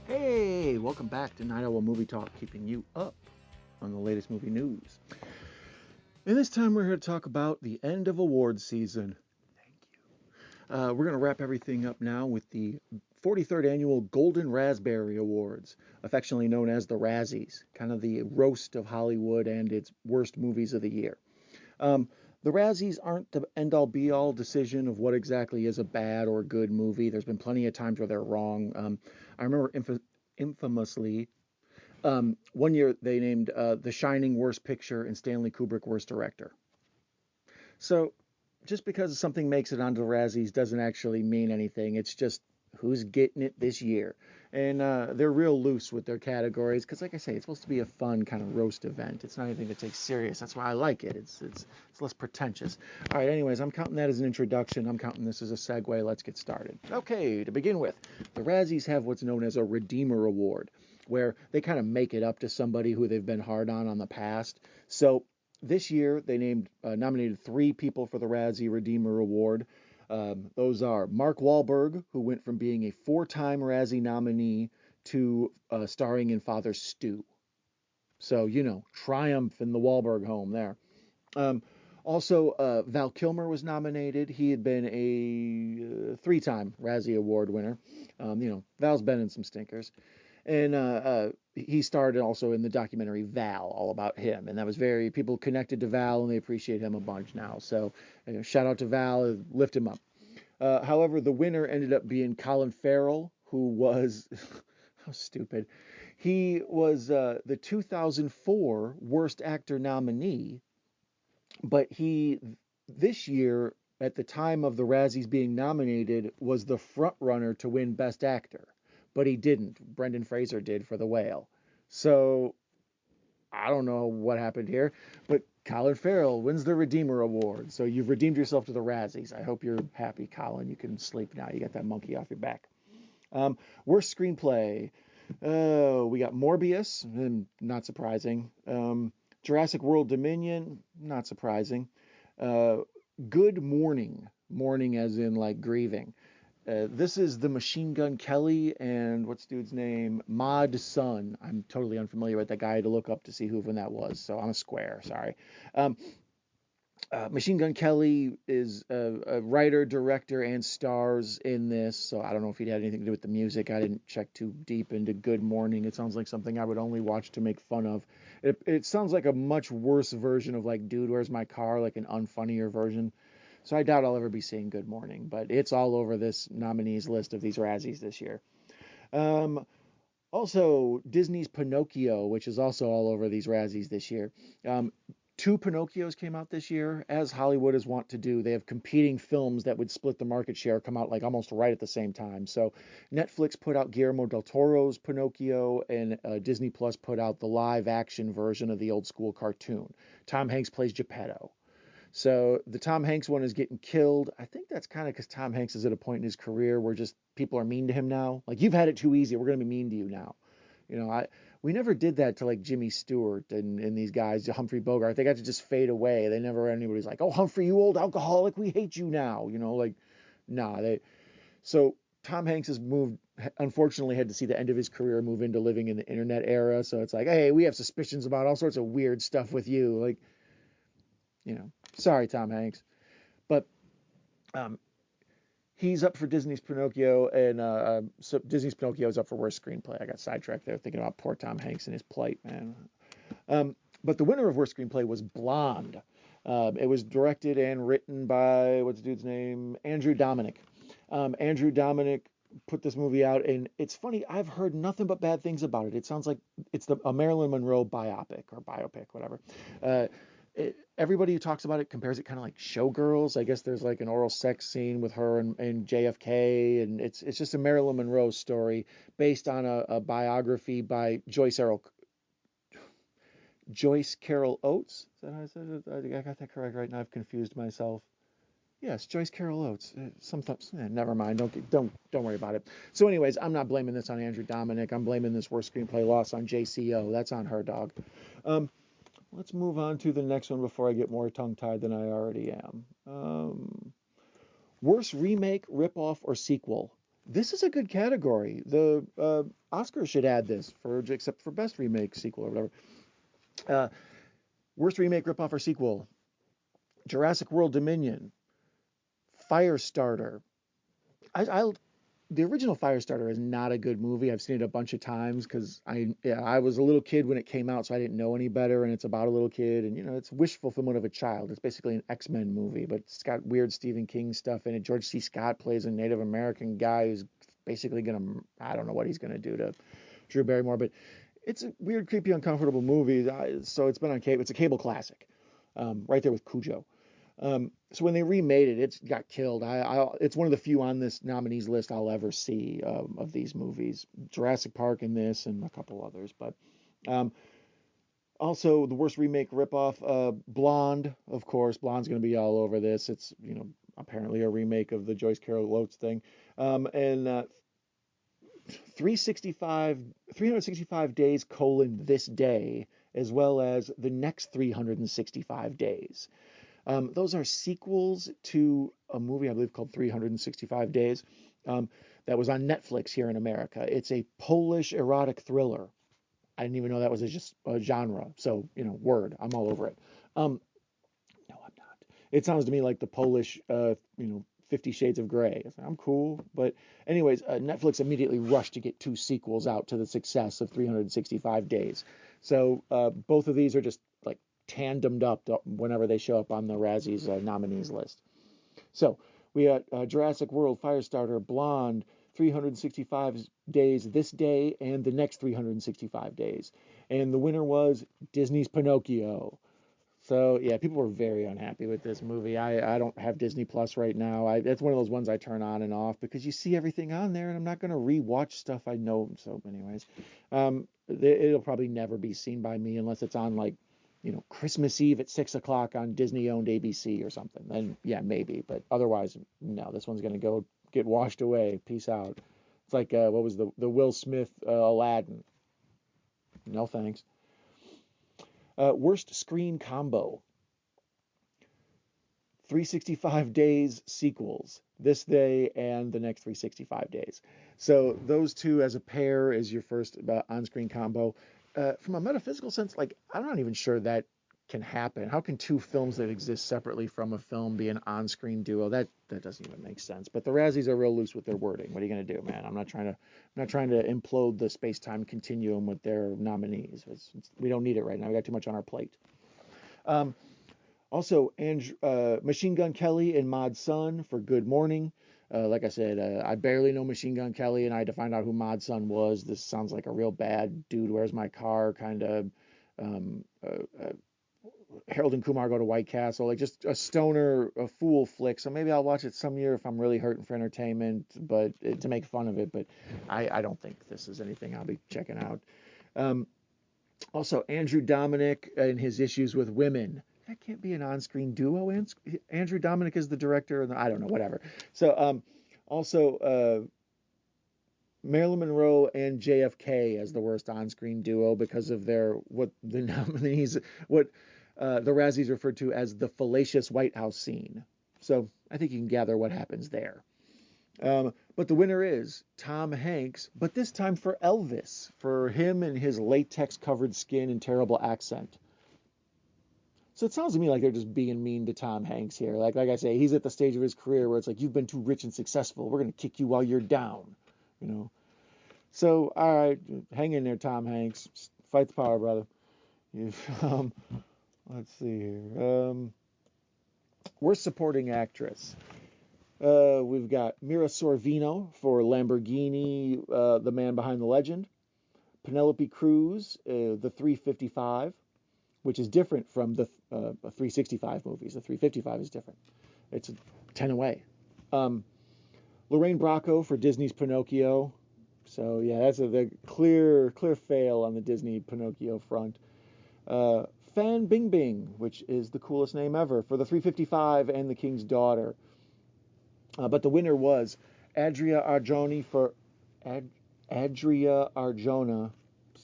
Hey, welcome back to Night Owl Movie Talk, keeping you up on the latest movie news. And this time we're here to talk about the end of awards season. Thank you. We're going to wrap everything up now with the 43rd annual Golden Raspberry Awards, affectionately known as the Razzies, kind of the roast of Hollywood and its worst movies of the year. The Razzies aren't the end-all be-all decision of what exactly is a bad or good movie. There's been plenty of times where they're wrong. I remember infamously one year they named The Shining Worst Picture and Stanley Kubrick Worst Director. So just because something makes it onto the Razzies doesn't actually mean anything. It's just who's getting it this year. And they're real loose with their categories because, like I say, it's supposed to be a fun kind of roast event. It's not anything to take serious. That's why I like it. It's less pretentious. All right, anyways, I'm counting that as an introduction. I'm counting this as a segue. Let's get started. Okay, to begin with, the Razzies have what's known as a Redeemer Award, where they kind of make it up to somebody who they've been hard on the past. So this year, they nominated 3 people for the Razzie Redeemer Award. Those are Mark Wahlberg, who went from being a 4-time Razzie nominee to starring in Father Stew. So, triumph in the Wahlberg home there. Also, Val Kilmer was nominated. He had been a 3-time Razzie Award winner. Val's been in some stinkers. And he starred also in the documentary Val, all about him. And that was people connected to Val and they appreciate him a bunch now. So shout out to Val, lift him up. However, the winner ended up being Colin Farrell, who was, how stupid. He was the 2004 Worst Actor nominee, but this year, at the time of the Razzies being nominated, was the front runner to win Best Actor. But he didn't. Brendan Fraser did for The Whale. So I don't know what happened here, but Colin Farrell wins the Redeemer Award. So you've redeemed yourself to the Razzies. I hope you're happy, Colin. You can sleep now. You got that monkey off your back. Worst screenplay. We got Morbius, not surprising. Jurassic World Dominion, not surprising. Good mourning as in like grieving. This is the Machine Gun Kelly and what's dude's name? Mod Sun. I'm totally unfamiliar with that guy. I had to look up to see who that was. So I'm a square. Sorry. Machine Gun Kelly is a writer, director, and stars in this. So I don't know if he had anything to do with the music. I didn't check too deep into Good Morning. It sounds like something I would only watch to make fun of. It sounds like a much worse version of like Dude, Where's My Car? Like an unfunnier version. So I doubt I'll ever be seeing Good Morning, but it's all over this nominees list of these Razzies this year. Also, Disney's Pinocchio, which is also all over these Razzies this year. 2 Pinocchios came out this year, as Hollywood is wont to do. They have competing films that would split the market share come out like almost right at the same time. So Netflix put out Guillermo del Toro's Pinocchio, and Disney Plus put out the live action version of the old school cartoon. Tom Hanks plays Geppetto. So the Tom Hanks one is getting killed. I think that's kind of because Tom Hanks is at a point in his career where just people are mean to him now. Like, you've had it too easy. We're going to be mean to you now. We never did that to like Jimmy Stewart and these guys, Humphrey Bogart. They got to just fade away. They never anybody's like, oh, Humphrey, you old alcoholic, we hate you now. So Tom Hanks has unfortunately had to see the end of his career, move into living in the internet era. So it's like, hey, we have suspicions about all sorts of weird stuff with you. Like, sorry, Tom Hanks. But he's up for Disney's Pinocchio, and so Disney's Pinocchio is up for worst screenplay. I got sidetracked there thinking about poor Tom Hanks and his plight, man. But the winner of worst screenplay was Blonde. It was directed and written by, what's the dude's name? Andrew Dominik. Andrew Dominik put this movie out, and it's funny, I've heard nothing but bad things about it. It sounds like it's a Marilyn Monroe biopic, whatever. Everybody who talks about it compares it kind of like Showgirls. I guess there's like an oral sex scene with her and JFK, and it's just a Marilyn Monroe story based on a biography by Joyce Carol Oates. Is that how I said it? I got that correct right now. I've confused myself. Yes, Joyce Carol Oates. Sometimes, never mind. Don't worry about it. So, anyways, I'm not blaming this on Andrew Dominik. I'm blaming this worst screenplay loss on JCO. That's on her, dog. Let's move on to the next one before I get more tongue-tied than I already am. Worst remake, ripoff, or sequel. This is a good category. The Oscars should add this for except for best remake, sequel, or whatever. Uh, Worst remake, ripoff, or sequel: Jurassic World Dominion, Firestarter. I the original Firestarter is not a good movie. I've seen it a bunch of times because I was a little kid when it came out, so I didn't know any better. And it's about a little kid, and it's wish fulfillment of a child. It's basically an X-Men movie, but it's got weird Stephen King stuff in it. George C. Scott plays a Native American guy who's basically I don't know what he's gonna do to Drew Barrymore, but it's a weird, creepy, uncomfortable movie. So it's been on cable. It's a cable classic, right there with Cujo. So when they remade it, it got killed. It's one of the few on this nominees list I'll ever see of these movies. Jurassic Park and this and a couple others. But also the worst remake ripoff, Blonde, of course. Blonde's going to be all over this. It's apparently a remake of the Joyce Carol Oates thing. And 365 days this day, as well as the next 365 days. Those are sequels to a movie I believe called 365 Days that was on Netflix here in America. It's a Polish erotic thriller. I didn't even know that was just a genre. So, word, I'm all over it. No, I'm not. It sounds to me like the Polish, 50 Shades of Grey. I'm cool. But anyways, Netflix immediately rushed to get 2 sequels out to the success of 365 Days. So both of these are just like tandemed up whenever they show up on the Razzies nominees list. So we got Jurassic World, Firestarter, Blonde, 365 Days this day, and the next 365 days. And the winner was Disney's Pinocchio. So yeah, people were very unhappy with this movie. I don't have Disney Plus right now. That's one of those ones I turn on and off because you see everything on there, and I'm not going to rewatch stuff I know. So anyways, it'll probably never be seen by me unless it's on Christmas Eve at 6 o'clock on Disney-owned ABC or something. Then yeah, maybe. But otherwise, no. This one's going to go get washed away. Peace out. It's like what was the Will Smith Aladdin? No thanks. Worst screen combo: 365 Days sequels, this day and the next 365 days. So those two as a pair is your first on-screen combo. From a metaphysical sense, I'm not even sure that can happen. How can 2 films that exist separately from a film be an on-screen duo? That doesn't even make sense. But the Razzies are real loose with their wording. What are you going to do, man? I'm not trying to implode the space-time continuum with their nominees. We don't need it right now. We got too much on our plate. Also, Machine Gun Kelly and Mod Sun for Good Morning. Like I said, I barely know Machine Gun Kelly, and I had to find out who Mod Sun was. This sounds like a real bad dude, where's my car kind of Harold and Kumar Go to White Castle, like just a stoner, a fool flick. So maybe I'll watch it some year if I'm really hurting for entertainment, but to make fun of it. But I don't think this is anything I'll be checking out. Also, Andrew Dominik and his issues with women. That can't be an on-screen duo. Andrew Dominik is the director, and I don't know, whatever. So also Marilyn Monroe and JFK as the worst on-screen duo because of what the nominees, the Razzies referred to as the fallacious White House scene. So I think you can gather what happens there. But the winner is Tom Hanks, but this time for Elvis, for him and his latex-covered skin and terrible accent. So it sounds to me like they're just being mean to Tom Hanks here. Like I say, he's at the stage of his career where it's like, you've been too rich and successful. We're going to kick you while you're down, So, all right, hang in there, Tom Hanks. Fight the power, brother. Let's see here. Worst supporting actress. We've got Mira Sorvino for Lamborghini, The Man Behind the Legend. Penelope Cruz, The 355, which is different from the 365 movies. The 355 is different. It's 10 away. Lorraine Bracco for Disney's Pinocchio. So yeah, that's the clear fail on the Disney Pinocchio front. Fan Bingbing, which is the coolest name ever, for the 355 and The King's Daughter. But the winner was Adria Arjona.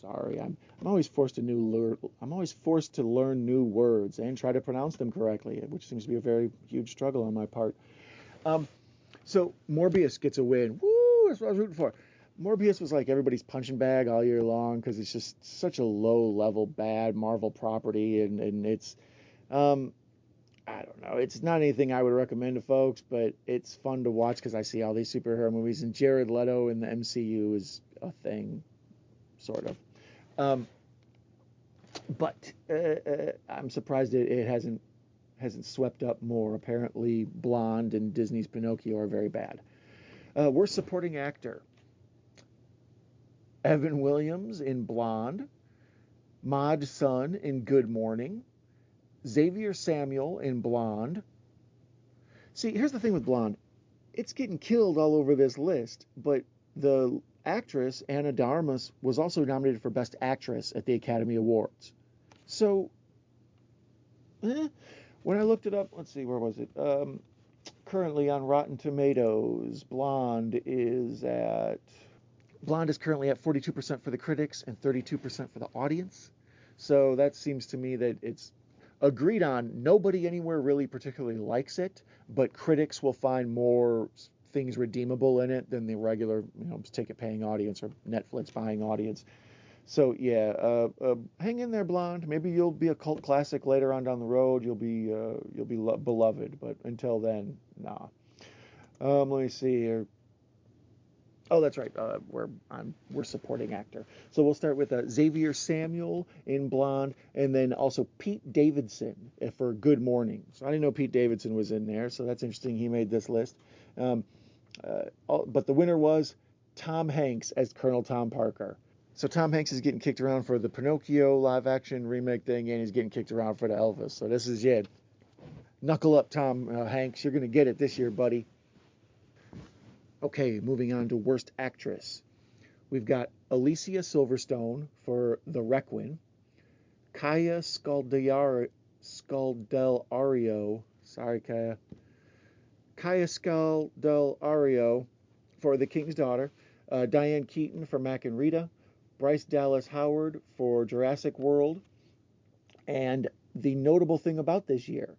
Sorry, I'm always forced to learn new words and try to pronounce them correctly, which seems to be a very huge struggle on my part. So Morbius gets a win. Woo! That's what I was rooting for. Morbius was like everybody's punching bag all year long because it's just such a low-level, bad Marvel property, and it's, I don't know. It's not anything I would recommend to folks, but it's fun to watch because I see all these superhero movies, and Jared Leto in the MCU is a thing, sort of. But I'm surprised it hasn't swept up more. Apparently, Blonde and Disney's Pinocchio are very bad. Worst supporting actor: Evan Williams in Blonde, Mod Sun in Good Morning, Xavier Samuel in Blonde. See, here's the thing with Blonde. It's getting killed all over this list, but the actress, Anna de Armas, was also nominated for Best Actress at the Academy Awards. So, when I looked it up, let's see, where was it? Currently on Rotten Tomatoes, Blonde is currently at 42% for the critics and 32% for the audience. So that seems to me that it's agreed on. Nobody anywhere really particularly likes it, but critics will find more things redeemable in it than the regular, ticket-paying audience or Netflix-buying audience. So yeah, hang in there, Blonde. Maybe you'll be a cult classic later on down the road. You'll be beloved, but until then, nah. Let me see here. Oh, that's right. We're supporting actor. So we'll start with Xavier Samuel in Blonde, and then also Pete Davidson for Good Morning. So I didn't know Pete Davidson was in there, so that's interesting. He made this list. But the winner was Tom Hanks as Colonel Tom Parker. So Tom Hanks is getting kicked around for the Pinocchio live-action remake thing, and he's getting kicked around for the Elvis. So this is it. Knuckle up, Tom Hanks. You're going to get it this year, buddy. Okay, moving on to Worst Actress. We've got Alicia Silverstone for The Requiem, Kaya Scodelario, sorry, Kaya Scodelario for The King's Daughter, Diane Keaton for Mac and Rita, Bryce Dallas Howard for Jurassic World, and the notable thing about this year,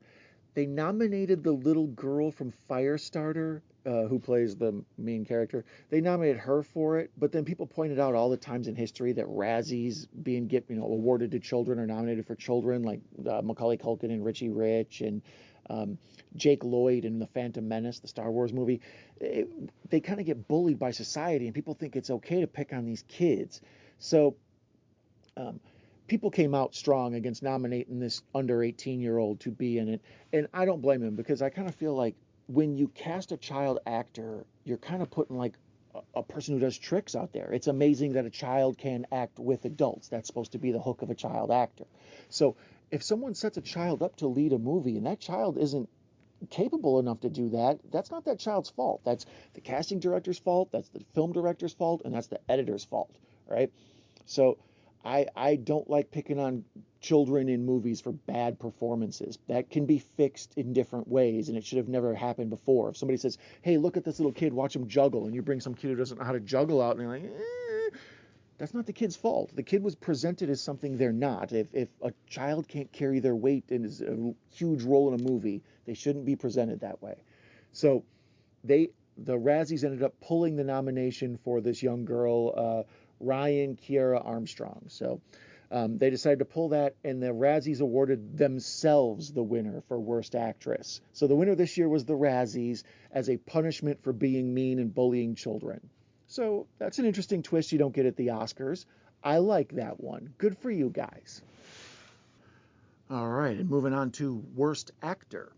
they nominated the little girl from Firestarter, who plays the main character. They nominated her for it, but then people pointed out all the times in history that Razzies being awarded to children or nominated for children, like Macaulay Culkin and Richie Rich and Jake Lloyd in The Phantom Menace, the Star Wars movie. They kind of get bullied by society, and people think it's okay to pick on these kids. So people came out strong against nominating this under 18-year-old to be in it, and I don't blame them, because I kind of feel like when you cast a child actor, you're kind of putting like a person who does tricks out there. It's amazing that a child can act with adults. That's supposed to be the hook of a child actor. So if someone sets a child up to lead a movie and that child isn't capable enough to do that, that's not that child's fault. That's the casting director's fault, that's the film director's fault, and that's the editor's fault, right? So I don't like picking on children in movies for bad performances. That can be fixed in different ways, and it should have never happened before. If somebody says, hey, look at this little kid, watch him juggle, and you bring some kid who doesn't know how to juggle out, and you're like, that's not the kid's fault. The kid was presented as something they're not. If a child can't carry their weight and is a huge role in a movie, they shouldn't be presented that way. So the Razzies ended up pulling the nomination for this young girl, Ryan Kiera Armstrong. So they decided to pull that, and the Razzies awarded themselves the winner for Worst Actress. So the winner this year was the Razzies as a punishment for being mean and bullying children. So that's an interesting twist you don't get at the Oscars. I like that one. Good for you guys. All right, and moving on to Worst Actor.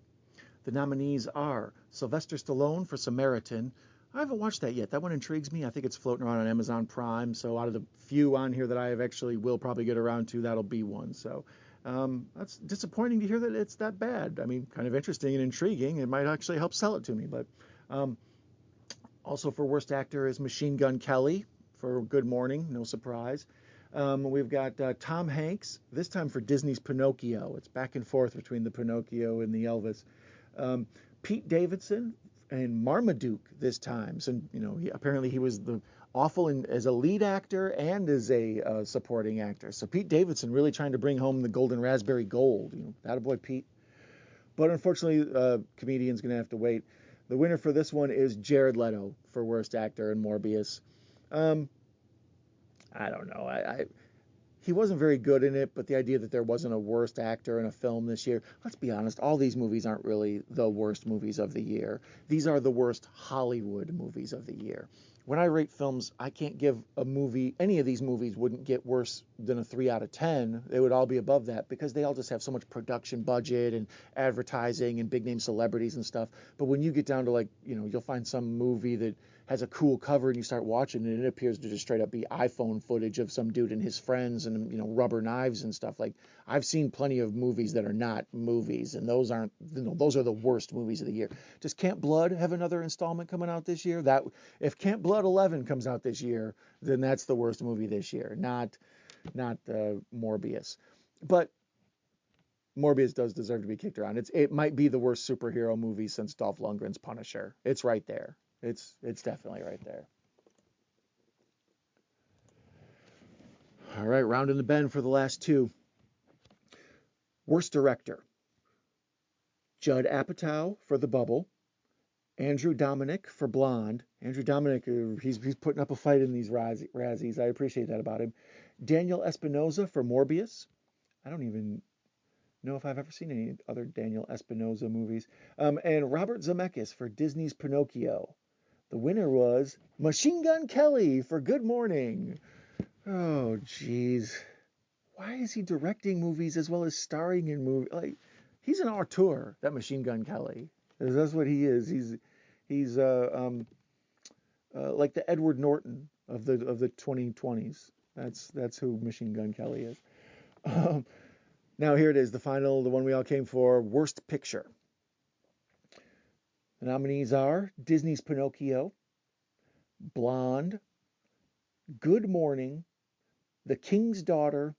The nominees are Sylvester Stallone for Samaritan. I haven't watched that yet. That one intrigues me. I think it's floating around on Amazon Prime. So out of the few on here that I have actually will probably get around to, that'll be one. So that's disappointing to hear that it's that bad. I mean, kind of interesting and intriguing. It might actually help sell it to me. But also for Worst Actor is Machine Gun Kelly for Good Morning. No surprise. We've got Tom Hanks, this time for Disney's Pinocchio. It's back and forth between the Pinocchio and the Elvis. Pete Davidson and Marmaduke this time. So, apparently he was the awful as a lead actor and as a supporting actor. So Pete Davidson really trying to bring home the Golden Raspberry Gold. Attaboy Pete. But unfortunately, comedian's going to have to wait. The winner for this one is Jared Leto for Worst Actor in Morbius. Um, I don't know. He wasn't very good in it, but the idea that there wasn't a worst actor in a film this year, let's be honest, all these movies aren't really the worst movies of the year. These are the worst Hollywood movies of the year. When I rate films, I can't give a movie, any of these movies wouldn't get worse than a 3 out of 10. They would all be above that because they all just have so much production budget and advertising and big name celebrities and stuff. But when you get down to like, you'll find some movie that has a cool cover and you start watching it and it appears to just straight up be iPhone footage of some dude and his friends and rubber knives and stuff. Like, I've seen plenty of movies that are not movies, and those aren't, those are the worst movies of the year. Does Camp Blood have another installment coming out this year? That if Camp Blood 11 comes out this year, then that's the worst movie this year, not Morbius. But Morbius does deserve to be kicked around. It might be the worst superhero movie since Dolph Lundgren's Punisher. It's right there. It's definitely right there. All right, round in the bend for the last two. Worst director. Judd Apatow for The Bubble. Andrew Dominik for Blonde. Andrew Dominik, he's putting up a fight in these Razzies. I appreciate that about him. Daniel Espinosa for Morbius. I don't even know if I've ever seen any other Daniel Espinosa movies. And Robert Zemeckis for Disney's Pinocchio. The winner was Machine Gun Kelly for Good Morning. Oh, jeez. Why is he directing movies as well as starring in movies? Like, he's an auteur, that Machine Gun Kelly. That's what he is. He's like the Edward Norton of the 2020s. That's who Machine Gun Kelly is. Now here it is, the one we all came for, Worst Picture. The nominees are Disney's Pinocchio, Blonde, Good Morning, The King's Daughter,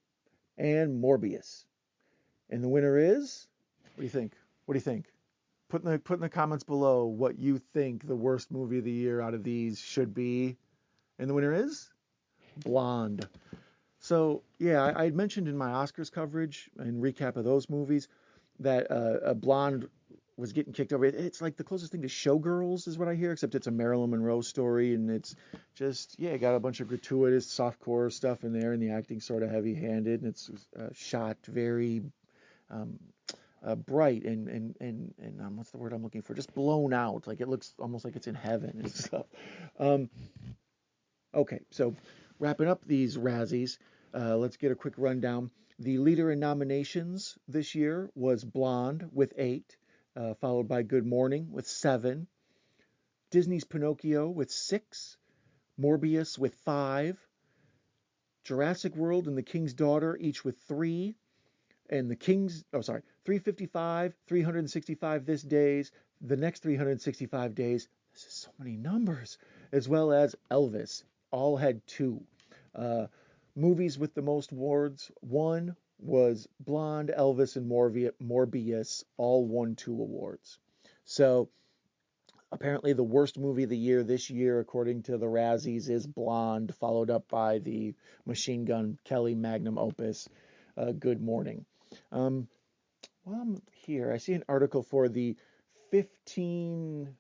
and Morbius. And the winner is, what do you think? What do you think? Put in the comments below what you think the worst movie of the year out of these should be. And the winner is Blonde. So, yeah, I had mentioned in my Oscars coverage and recap of those movies that Blonde was getting kicked over. It's like the closest thing to Showgirls is what I hear, except it's a Marilyn Monroe story, and it's just, got a bunch of gratuitous softcore stuff in there, and the acting sort of heavy-handed, and it's shot very bright and what's the word I'm looking for? Just blown out. Like, it looks almost like it's in heaven and stuff. Okay, so wrapping up these Razzies, let's get a quick rundown. The leader in nominations this year was Blonde with 8. Followed by Good Morning with 7, Disney's Pinocchio with 6, Morbius with 5, Jurassic World and The King's Daughter each with 3, and 355, 365 this days, the next 365 days, this is so many numbers, as well as Elvis, all had 2. Movies with the most awards, 1 was Blonde, Elvis, and Morbius, all won 2 awards. So apparently the worst movie of the year this year, according to the Razzies, is Blonde, followed up by the Machine Gun Kelly magnum opus, Good Morning. While I'm here, I see an article for the 15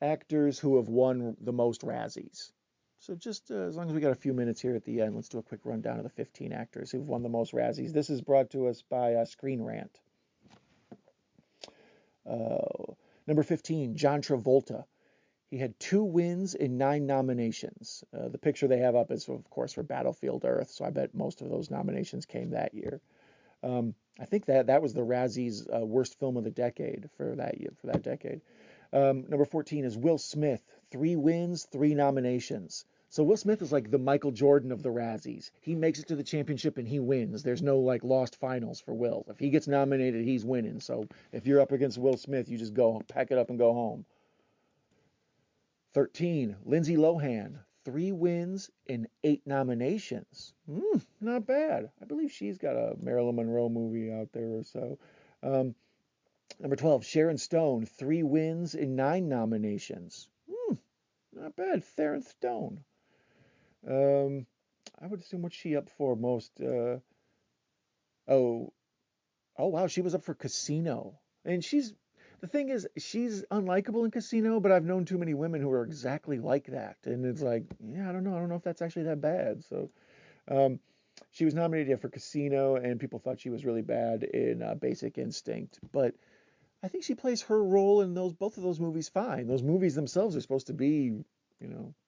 actors who have won the most Razzies. So just as long as we got a few minutes here at the end, let's do a quick rundown of the 15 actors who've won the most Razzies. This is brought to us by Screen Rant. Number 15, John Travolta. He had 2 wins and 9 nominations. The picture they have up is, of course, for Battlefield Earth, so I bet most of those nominations came that year. I think that was the Razzies' worst film of the decade for that year, for that decade. Number 14 is Will Smith. 3 wins, 3 nominations. So Will Smith is like the Michael Jordan of the Razzies. He makes it to the championship and he wins. There's no like lost finals for Will. If he gets nominated, he's winning. So if you're up against Will Smith, you just go pack it up and go home. 13, Lindsay Lohan. 3 wins and 8 nominations. Not bad. I believe she's got a Marilyn Monroe movie out there or so. Number 12, Sharon Stone. 3 wins and 9 nominations. Not bad. Sharon Stone. I would assume what's she up for most? Oh wow, she was up for Casino, and the thing is, she's unlikable in Casino, but I've known too many women who are exactly like that, and it's like, yeah, I don't know. I don't know if that's actually that bad. So, um, she was nominated for Casino, and people thought she was really bad in Basic Instinct, but I think she plays her role in both of those movies fine. Those movies themselves are supposed to be,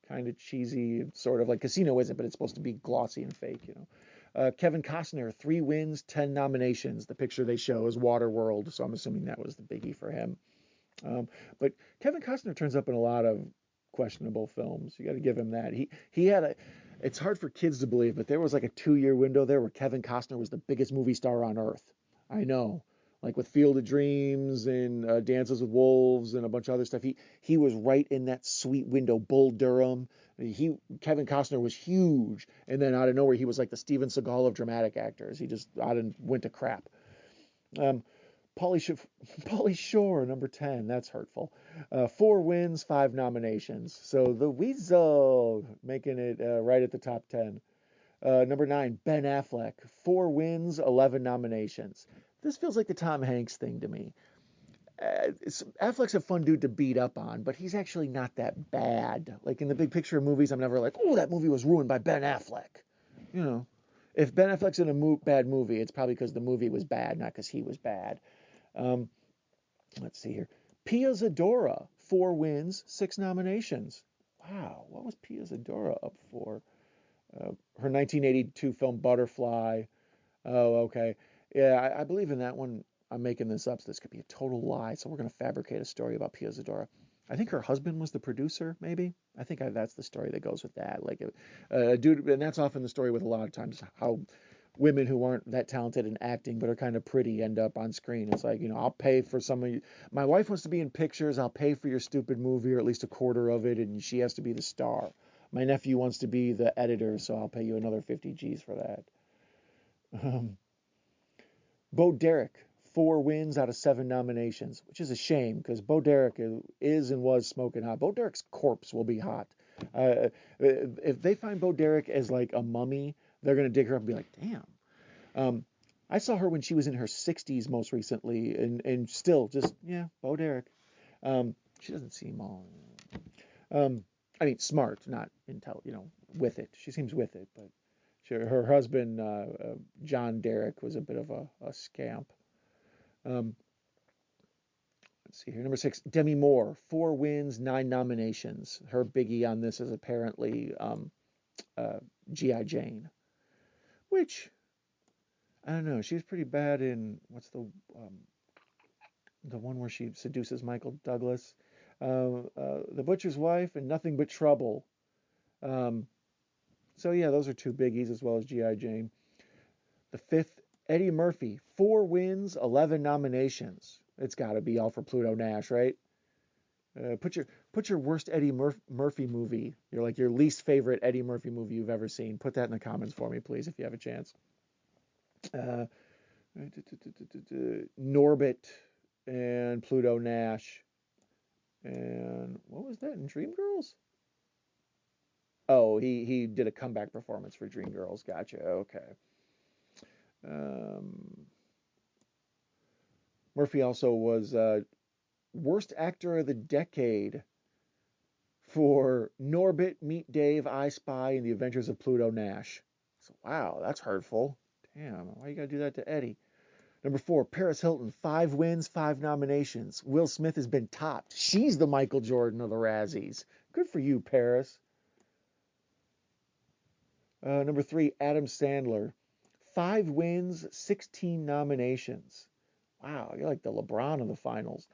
kind of cheesy, sort of like Casino isn't, but it's supposed to be glossy and fake. Kevin Costner, 3 wins, 10 nominations. The picture they show is Waterworld, so I'm assuming that was the biggie for him. But Kevin Costner turns up in a lot of questionable films. You got to give him that. He had a. It's hard for kids to believe, but there was like a 2-year window there where Kevin Costner was the biggest movie star on earth. I know, like with Field of Dreams and Dances with Wolves and a bunch of other stuff. He was right in that sweet window. Bull Durham. Kevin Costner was huge, and then out of nowhere he was like the Steven Seagal of dramatic actors. He just went to crap. Um, Pauly Shore, number 10. That's hurtful. 4 wins, 5 nominations. So the Weasel making it right at the top 10. Number 9, Ben Affleck. 4 wins, 11 nominations. This feels like the Tom Hanks thing to me. Affleck's a fun dude to beat up on, but he's actually not that bad. Like in the big picture of movies, I'm never like, oh, that movie was ruined by Ben Affleck. You know, if Ben Affleck's in a bad movie, it's probably because the movie was bad, not because he was bad. Um, let's see here. Pia Zadora, 4 wins, 6 nominations. Wow, what was Pia Zadora up for? Her 1982 film Butterfly. Oh, okay. Yeah, I believe in that one. I'm making this up, so this could be a total lie. So we're going to fabricate a story about Pia Zadora. I think her husband was the producer, maybe. I think that's the story that goes with that. Like, dude, and that's often the story with a lot of times how women who aren't that talented in acting but are kind of pretty end up on screen. It's like, I'll pay for some of you. My wife wants to be in pictures. I'll pay for your stupid movie or at least a quarter of it, and she has to be the star. My nephew wants to be the editor, so I'll pay you another 50 G's for that. Bo Derek, 4 wins out of 7 nominations, which is a shame because Bo Derek is and was smoking hot. Bo Derek's corpse will be hot. If they find Bo Derek as like a mummy, they're going to dig her up and be like, damn. I saw her when she was in her 60s most recently, and still just, yeah, Bo Derek. She doesn't seem all, I mean, smart, not with it. She seems with it, but her husband, John Derek, was a bit of a scamp. Um, let's see here. Number 6, Demi Moore, 4 wins, 9 nominations. Her biggie on this is apparently G.I. Jane, which, I don't know. She was pretty bad in, what's the one where she seduces Michael Douglas? The Butcher's Wife and Nothing But Trouble. So yeah, those are 2 biggies as well as G.I. Jane. The 5th, Eddie Murphy, 4 wins, 11 nominations. It's got to be all for Pluto Nash, right? Put your worst Eddie Murphy movie, your least favorite Eddie Murphy movie you've ever seen. Put that in the comments for me, please, if you have a chance. Norbit and Pluto Nash. And what was that in Dreamgirls? Oh, he did a comeback performance for Dreamgirls. Gotcha. Okay. Murphy also was worst actor of the decade for Norbit, Meet Dave, I Spy, and The Adventures of Pluto Nash. So, wow, that's hurtful. Damn, why you gotta do that to Eddie? Number 4, Paris Hilton, 5 wins, 5 nominations. Will Smith has been topped. She's the Michael Jordan of the Razzies. Good for you, Paris. Number 3, Adam Sandler, 5 wins, 16 nominations. Wow, you're like the LeBron of the finals.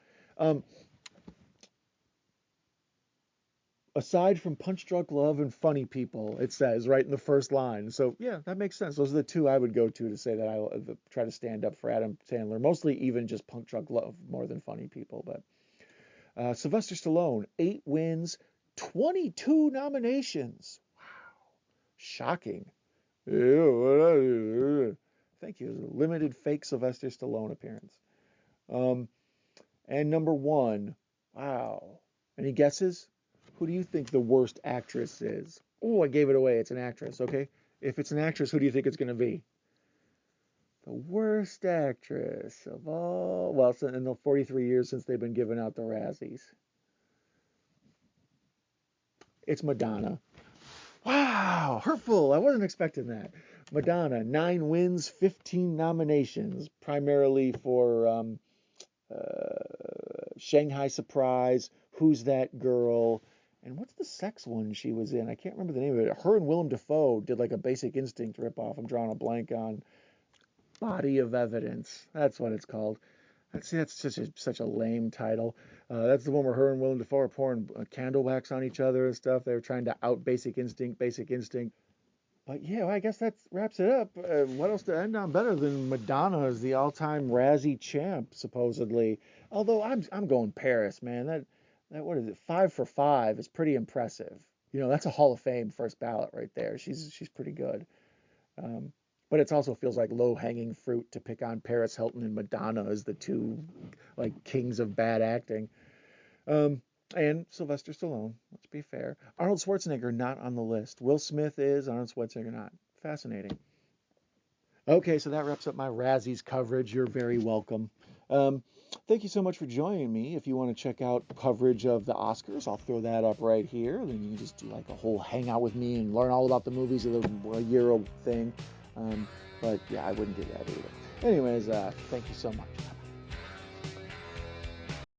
Aside from Punch Drunk Love and Funny People, it says right in the first line. So yeah, that makes sense. Those are the 2 I would go to say that I try to stand up for Adam Sandler. Mostly even just Punch Drunk Love more than Funny People. But Sylvester Stallone, 8 wins, 22 nominations. Wow, shocking. Thank you. It was a limited fake Sylvester Stallone appearance. And number 1, wow. Any guesses? Who do you think the worst actress is? Oh, I gave it away. It's an actress, okay? If it's an actress, who do you think it's going to be? The worst actress of all, well, in the 43 years since they've been giving out the Razzies. It's Madonna. Wow, hurtful. I wasn't expecting that. Madonna, 9 wins, 15 nominations, primarily for Shanghai Surprise, Who's That Girl, and what's the sex one she was in? I can't remember the name of it. Her and Willem Dafoe did like a Basic Instinct ripoff. I'm drawing a blank on. Body of Evidence. That's what it's called. That's such a lame title. That's the one where her and Willem Dafoe are pouring candle wax on each other and stuff. They were trying to out Basic Instinct, Basic Instinct. But yeah, well, I guess that wraps it up. What else to end on better than Madonna as the all-time Razzie champ, supposedly? Although I'm going Paris, man. That what is it? 5 for 5 is pretty impressive. You know, that's a Hall of Fame first ballot right there. She's pretty good. But it also feels like low-hanging fruit to pick on Paris Hilton and Madonna as the two like kings of bad acting. And Sylvester Stallone, let's be fair. Arnold Schwarzenegger not on the list. Will Smith is, Arnold Schwarzenegger not. Fascinating. Okay, so that wraps up my Razzies coverage. You're very welcome. Thank you so much for joining me. If you want to check out coverage of the Oscars, I'll throw that up right here. Then you can just do like a whole hangout with me and learn all about the movies of the year thing. But yeah, I wouldn't do that either. Anyways, thank you so much.